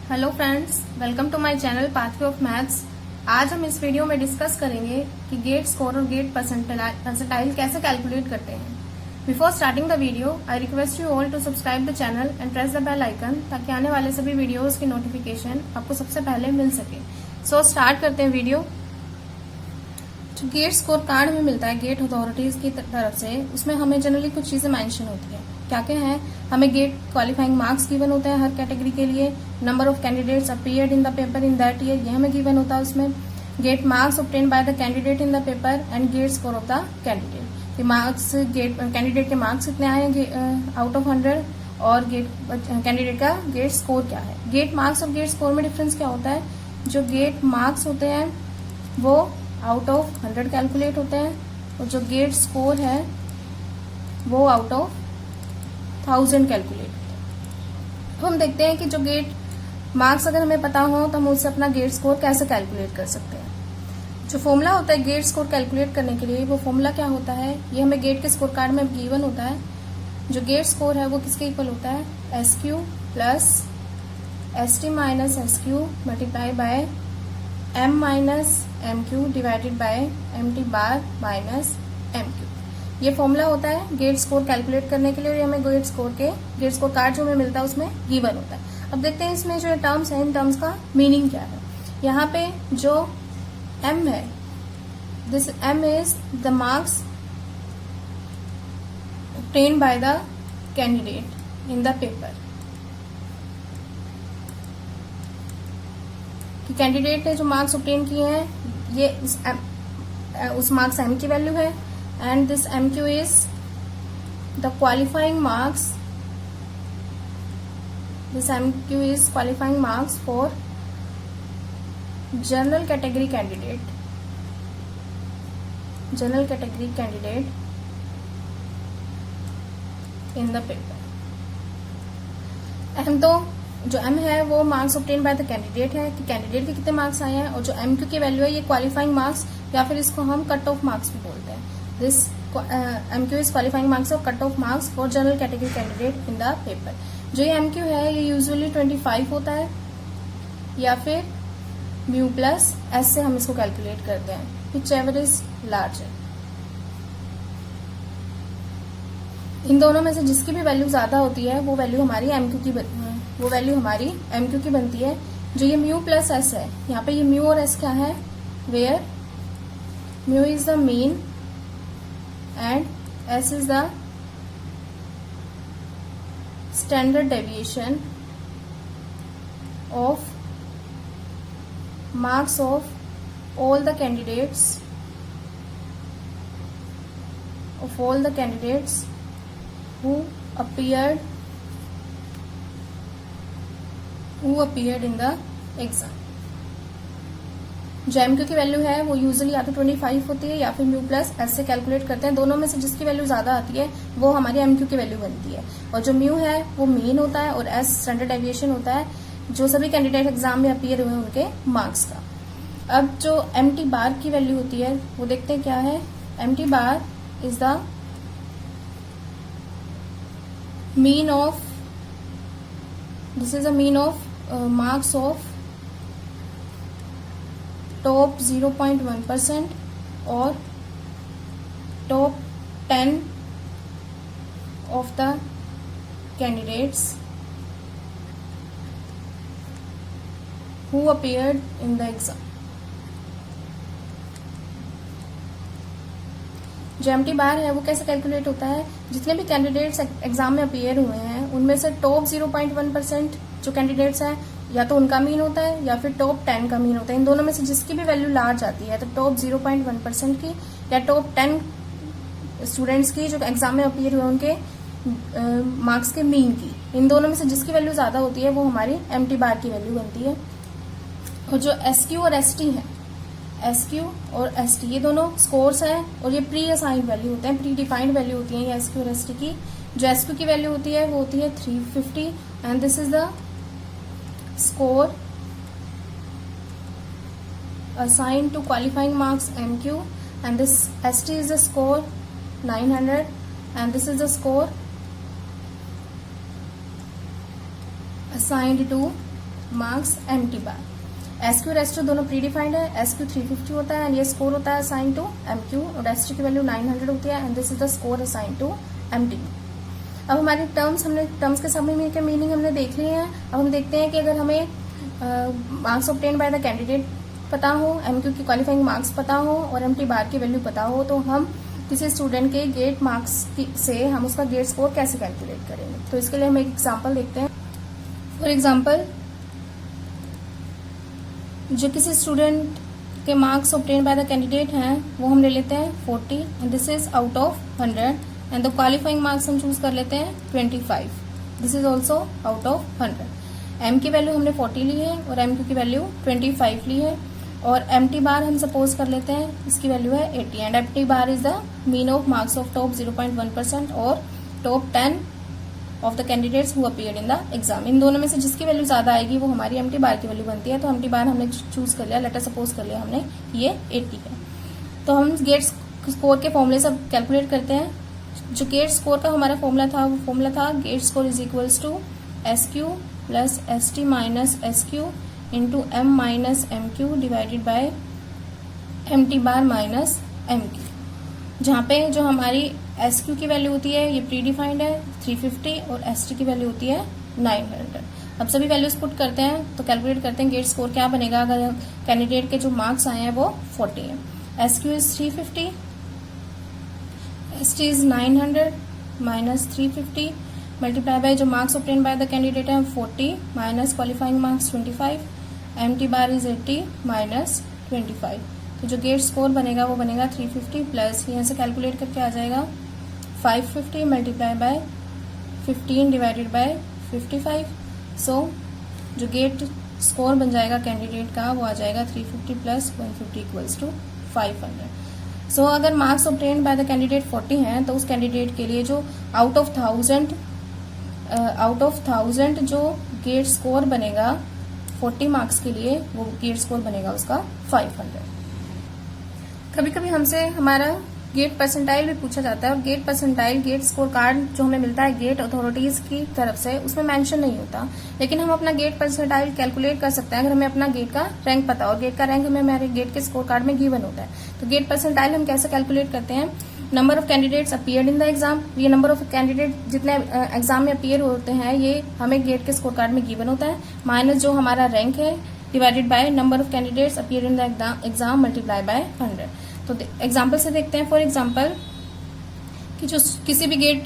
Hello friends, welcome to my channel pathway of maths. आज हम इस वीडियो में डिस्कस करेंगे कि गेट स्कोर और गेट परसेंटाइल कैसे कैलकुलेट करते हैं। Before starting the video, I request you all to subscribe the channel and press the bell icon ताकि आने वाले सभी वीडियोस की नोटिफिकेशन आपको सबसे पहले मिल सके। सो स्टार्ट करते हैं वीडियो। जो गेट स्कोर कार्ड में मिलता है गेट अथॉरिटीज की तरफ से, उसमें हमें जनरली कुछ चीजें मेंशन होती है। क्या क्या है? हमें गेट क्वालिफाइंग मार्क्स गिवन होते हैं हर कैटेगरी के लिए, number of candidates appeared in the paper in that year, ये हमें गिवन होता है उसमें, GATE marks obtain by the candidate in the paper and GATE score of the candidate. Marks GATE candidate के मार्क्स कितने आए आउट ऑफ 100 और GATE candidate का गेट स्कोर क्या है। गेट मार्क्स और गेट स्कोर में डिफरेंस क्या होता है? जो गेट मार्क्स होते हैं वो आउट ऑफ 100 कैलकुलेट होते हैं और जो गेट स्कोर है वो आउट ऑफ 1000 कैलकुलेट होते हैं। तो हम देखते हैं कि जो गेट मार्क्स अगर हमें पता हो तो हम उससे अपना गेट स्कोर कैसे कैलकुलेट कर सकते हैं। जो फॉर्मूला होता है गेट स्कोर कैलकुलेट करने के लिए, वो फॉर्मूला क्या होता है? ये हमें गेट के स्कोर कार्ड में गिवन होता है। जो गेट स्कोर है वो किसके इक्वल होता है? SQ plus ST minus SQ multiply by M minus MQ divided by MT bar minus MQ। ये फॉर्मूला होता है गेट स्कोर कैलकुलेट करने के लिए और ये हमें गेट स्कोर कार्ड जो हमें मिलता है उसमें गिवन होता है। अब देखते हैं इसमें जो टर्म्स है, इन टर्म्स का मीनिंग क्या है। यहाँ पे जो M है, this M is the marks obtained by the candidate in the paper। कि कैंडिडेट ने जो मार्क्स ऑब्टेन किए हैं ये उस मार्क्स M की वैल्यू है and this MQ is the qualifying marks. This MQ is qualifying marks for general category candidate in the paper. M तो जो M है वो marks obtain by the candidate है कि कैंडिडेट के कितने मार्क्स आए हैं, और जो MQ की वैल्यू है ये क्वालिफाइंग मार्क्स या फिर इसको हम कट ऑफ मार्क्स भी बोलते हैं। This MQ is qualifying marks और cut off marks for general category candidate in the paper. जो ये MQ है ये यूजुअली 25 होता है या फिर म्यू प्लस S से हम इसको कैलकुलेट करते हैं, विच एवर इज लार्जर। इन दोनों में से जिसकी भी वैल्यू ज्यादा होती है वो वैल्यू हमारी MQ की बनती है। जो ये म्यू प्लस S है, यहाँ पे ये म्यू और S क्या है? Where mu is the mean and S is the standard deviation of marks of all the candidates who appeared in the exam। जो MQ की वैल्यू है वो यूजुअली या तो 25 होती है या फिर म्यू प्लस S से कैलकुलेट करते हैं। दोनों में से जिसकी वैल्यू ज्यादा आती है वो हमारी MQ की वैल्यू बनती है, और जो म्यू है वो मीन होता है और S स्टैंडर्ड डेविएशन होता है जो सभी कैंडिडेट एग्जाम में अपीयर हुए उनके मार्क्स का। अब जो MT बार की वैल्यू होती है वो देखते हैं क्या है। MT bar is the mean of marks of top 0.1% और top 10 of the candidates who appeared in the exam। जो MT बार है वो कैसे कैलकुलेट होता है? जितने भी कैंडिडेट्स एग्जाम में अपीयर हुए हैं उनमें से टॉप 0.1% जो कैंडिडेट्स हैं या तो उनका मीन होता है या फिर टॉप 10 का मीन होता है। इन दोनों में से जिसकी भी वैल्यू लार्ज आती है, तो टॉप 0.1% की या टॉप 10 स्टूडेंट्स की जो एग्जाम में अपीयर हुए उनके मार्क्स के मीन की, इन दोनों में से जिसकी वैल्यू ज्यादा होती है वो हमारी MT बार की वैल्यू बनती है। और जो SQ और ST है, SQ और ST ये दोनों स्कोर्स हैं और ये प्री असाइंड वैल्यू होते हैं, प्री डिफाइंड वैल्यू होती है ये SQ और ST की। जो SQ की वैल्यू होती है वो होती है 350 and this is the score assigned to qualifying marks MQ and this ST is the score 900 and this is the score assigned to marks MT bar. SQ और एसटी दोनों प्री डिफाइंड है। SQ 350 होता है and ये score होता है assign to MQ, और ST की वैल्यू 900 होती है and this is the score assign to MT. अब हमारी टर्म्स के सभी के मीनिंग हमने देख लिए हैं। अब हम देखते हैं कि अगर हमें marks obtain by the candidate पता हो, एमक्यू की क्वालिफाइंग मार्क्स पता हो और एमटी बार की वैल्यू पता हो, तो हम किसी स्टूडेंट के गेट मार्क्स से हम उसका गेट स्कोर कैसे कैलकुलेट करेंगे। तो इसके लिए हम एक एग्जांपल देखते हैं। फॉर एग्जांपल, जो किसी स्टूडेंट के marks obtain by the candidate हैं वो हम ले लेते हैं 40 and this is out of 100 and the qualifying marks हम चूज कर लेते हैं 25, this is also out of 100। M की वैल्यू हमने 40 ली है और एम क्यू की वैल्यू 25 ली है, और एम्प्टी बार हम सपोज कर लेते हैं इसकी वैल्यू है 80 and M T bar is the mean of marks of top 0.1% और top 10 of the candidates who appeared in the exam. इन दोनों में से जिसकी वैल्यू ज्यादा आएगी वो हमारी एम्प्टी बार की वैल्यू बनती है। तो एम्प्टी बार हमने चूज कर लिया, लेटर सपोज कर लिया हमने ये 80 है। तो हम गेट स्कोर के फॉर्मूले सब कैलकुलेट करते हैं। जो गेट स्कोर का हमारा फॉर्मूला था GATE score is equals to SQ plus ST minus SQ into M minus MQ divided by MT bar minus MQ, जहाँ पे जो हमारी SQ की वैल्यू होती है ये प्री डिफाइंड है 350 और ST की वैल्यू होती है 900। अब सभी वैल्यूज पुट करते हैं तो कैलकुलेट करते हैं गेट स्कोर क्या बनेगा अगर कैंडिडेट के जो मार्क्स आए हैं वो 40 है। SQ is 350, ST is 900 minus 350 multiply by जो marks obtain by the candidate है 40 minus qualifying marks 25, M T bar is 80 minus 25। तो जो गेट स्कोर बनेगा वो बनेगा 350 प्लस यहाँ से कैलकुलेट करके आ जाएगा 550 मल्टीप्लाई बाय 15 डिवाइडेड बाय 55। सो जो गेट स्कोर बन जाएगा कैंडिडेट का वो आ जाएगा 350 प्लस 150 इक्वल्स टू 500। सो अगर marks obtain by the candidate 40 हैं तो उस कैंडिडेट के लिए जो आउट ऑफ 1000 जो गेट स्कोर बनेगा 40 मार्क्स के लिए वो गेट स्कोर बनेगा उसका 500। कभी कभी हमसे हमारा गेट परसेंटाइल भी पूछा जाता है और GATE percentile GATE score card जो हमें मिलता है गेट अथॉरिटीज की तरफ से उसमें मेंशन नहीं होता, लेकिन हम अपना गेट परसेंटाइल कैलकुलेट कर सकते हैं अगर हमें अपना गेट का रैंक पता हो और गेट का रैंक हमें हमारे गेट के स्कोर कार्ड में गिवन होता है। तो गेट परसेंटाइल हम कैसे कैलकुलेट करते हैं, number of candidates appeared in the exam, ये नंबर ऑफ कैंडिडेट जितने एग्जाम में अपीयर होते हैं ये हमें गेट के स्कोर कार्ड में गिवन होता है, माइनस जो हमारा रैंक है divided by number of candidates appear in the exam multiply by 100। तो एग्जाम्पल से देखते हैं। फॉर एग्जाम्पल कि जो किसी भी गेट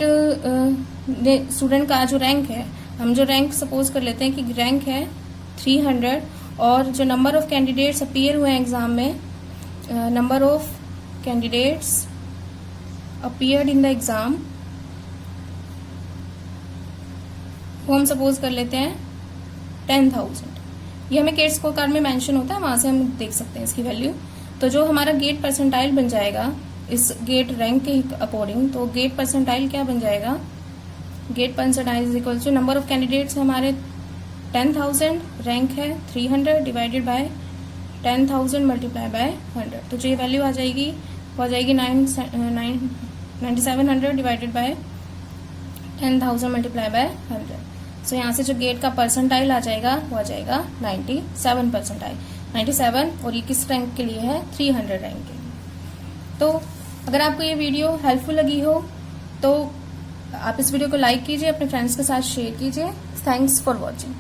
स्टूडेंट का जो रैंक है, हम जो रैंक सपोज कर लेते हैं कि रैंक है 300 और जो नंबर ऑफ कैंडिडेट्स अपीयर हुए हैं एग्जाम में, number of candidates appeared in the exam वो हम सपोज कर लेते हैं 10,000। ये हमें गेट स्कोर कार्ड में मेंशन होता है, वहां से हम देख सकते हैं इसकी वैल्यू। तो जो हमारा गेट परसेंटाइल बन जाएगा इस गेट रैंक के अकॉर्डिंग, तो गेट परसेंटाइल क्या बन जाएगा, GATE percentile is equal to number of candidates हमारे 10,000, रैंक है 300 डिवाइडेड बाय 10,000 मल्टीप्लाई बाय 100। तो जो ये वैल्यू आ जाएगी वो आ जाएगी 9700 डिवाइडेड बाय 10,000 मल्टीप्लाई बाय 100। सो यहाँ से जो गेट का परसेंटाइल आ जाएगा वो आ जाएगा 97 परसेंटाइल, 97, और ये किस रैंक के लिए है, 300 रैंक के लिए। तो अगर आपको ये वीडियो हेल्पफुल लगी हो तो आप इस वीडियो को लाइक कीजिए, अपने फ्रेंड्स के साथ शेयर कीजिए। Thanks for watching.